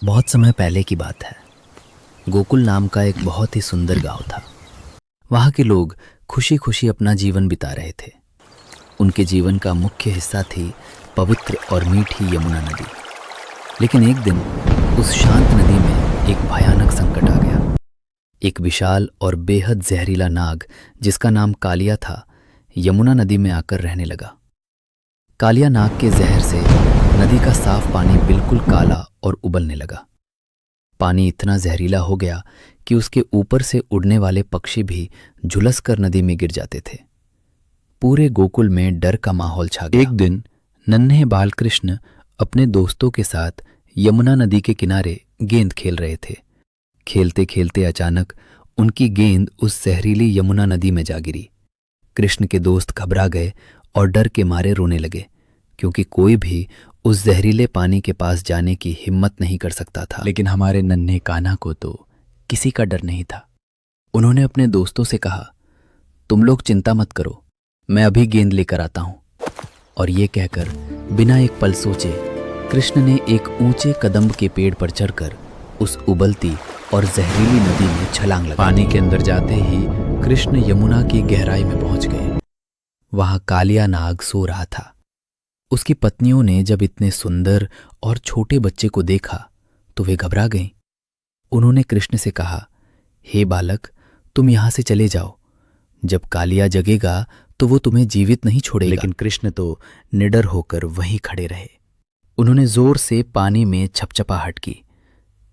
बहुत समय पहले की बात है। गोकुल नाम का एक बहुत ही सुंदर गांव था। वहाँ के लोग खुशी खुशी अपना जीवन बिता रहे थे। उनके जीवन का मुख्य हिस्सा थी पवित्र और मीठी यमुना नदी। लेकिन एक दिन उस शांत नदी में एक भयानक संकट आ गया। एक विशाल और बेहद जहरीला नाग जिसका नाम कालिया था, यमुना नदी में आकर रहने लगा। कालिया नाग के जहर से नदी का साफ पानी बिल्कुल काला और उबलने लगा। पानी इतना जहरीला हो गया कि उसके ऊपर से उड़ने वाले पक्षी भी झुलस कर नदी में गिर जाते थे। पूरे गोकुल में डर का माहौल छा गया। एक दिन नन्हे बालकृष्ण अपने दोस्तों के साथ यमुना नदी के किनारे गेंद खेल रहे थे। खेलते खेलते अचानक उनकी गेंद उस जहरीली यमुना नदी में जा गिरी। कृष्ण के दोस्त घबरा गए और डर के मारे रोने लगे, क्योंकि कोई भी उस जहरीले पानी के पास जाने की हिम्मत नहीं कर सकता था। लेकिन हमारे नन्हे कान्हा को तो किसी का डर नहीं था। उन्होंने अपने दोस्तों से कहा, तुम लोग चिंता मत करो, मैं अभी गेंद लेकर आता हूं। और ये कहकर बिना एक पल सोचे कृष्ण ने एक ऊंचे कदम्ब के पेड़ पर चढ़कर उस उबलती और जहरीली नदी में छलांग लगा। पानी के अंदर जाते ही कृष्ण यमुना की गहराई में पहुंच गए। वहां कालिया नाग सो रहा था। उसकी पत्नियों ने जब इतने सुंदर और छोटे बच्चे को देखा तो वे घबरा गईं। उन्होंने कृष्ण से कहा, हे बालक, तुम यहां से चले जाओ। जब कालिया जगेगा तो वो तुम्हें जीवित नहीं छोड़ेगा। लेकिन कृष्ण तो निडर होकर वहीं खड़े रहे। उन्होंने जोर से पानी में छपछपाहट की,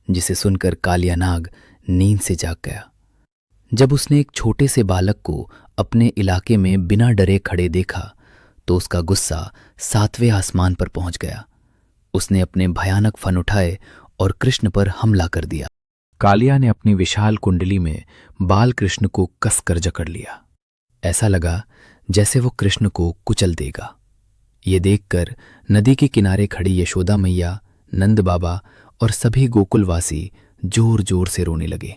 जिसे सुनकर कालिया नाग नींद से जाग गया। जब उसने एक छोटे से बालक को अपने इलाके में बिना डरे खड़े देखा तो उसका गुस्सा 7वें आसमान पर पहुंच गया। उसने अपने भयानक फन उठाए और कृष्ण पर हमला कर दिया। कालिया ने अपनी विशाल कुंडली में बाल कृष्ण को कसकर जकड़ लिया। ऐसा लगा जैसे वो कृष्ण को कुचल देगा। ये देखकर नदी के किनारे खड़ी यशोदा मैया, नंद बाबा और सभी गोकुलवासी जोर जोर से रोने लगे।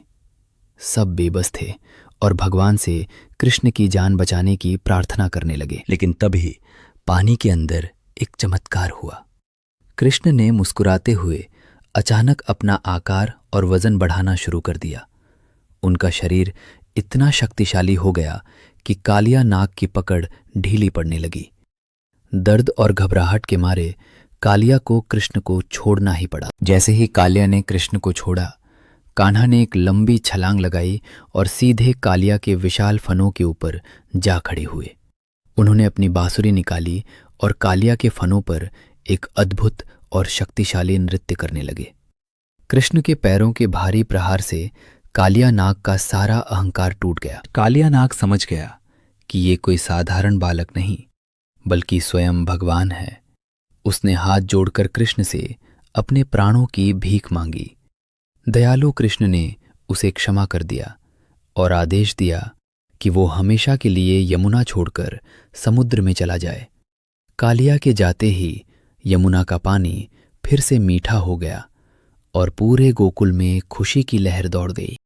सब बेबस थे और भगवान से कृष्ण की जान बचाने की प्रार्थना करने लगे। लेकिन तभी पानी के अंदर एक चमत्कार हुआ। कृष्ण ने मुस्कुराते हुए अचानक अपना आकार और वजन बढ़ाना शुरू कर दिया। उनका शरीर इतना शक्तिशाली हो गया कि कालिया नाग की पकड़ ढीली पड़ने लगी। दर्द और घबराहट के मारे कालिया को कृष्ण को छोड़ना ही पड़ा। जैसे ही कालिया ने कृष्ण को छोड़ा, कान्हा ने एक लंबी छलांग लगाई और सीधे कालिया के विशाल फनों के ऊपर जा खड़े हुए। उन्होंने अपनी बांसुरी निकाली और कालिया के फनों पर एक अद्भुत और शक्तिशाली नृत्य करने लगे। कृष्ण के पैरों के भारी प्रहार से कालिया नाग का सारा अहंकार टूट गया। कालिया नाग समझ गया कि ये कोई साधारण बालक नहीं, बल्कि स्वयं भगवान है। उसने हाथ जोड़कर कृष्ण से अपने प्राणों की भीख मांगी। दयालु कृष्ण ने उसे क्षमा कर दिया और आदेश दिया कि वो हमेशा के लिए यमुना छोड़कर समुद्र में चला जाए। कालिया के जाते ही यमुना का पानी फिर से मीठा हो गया और पूरे गोकुल में खुशी की लहर दौड़ गई।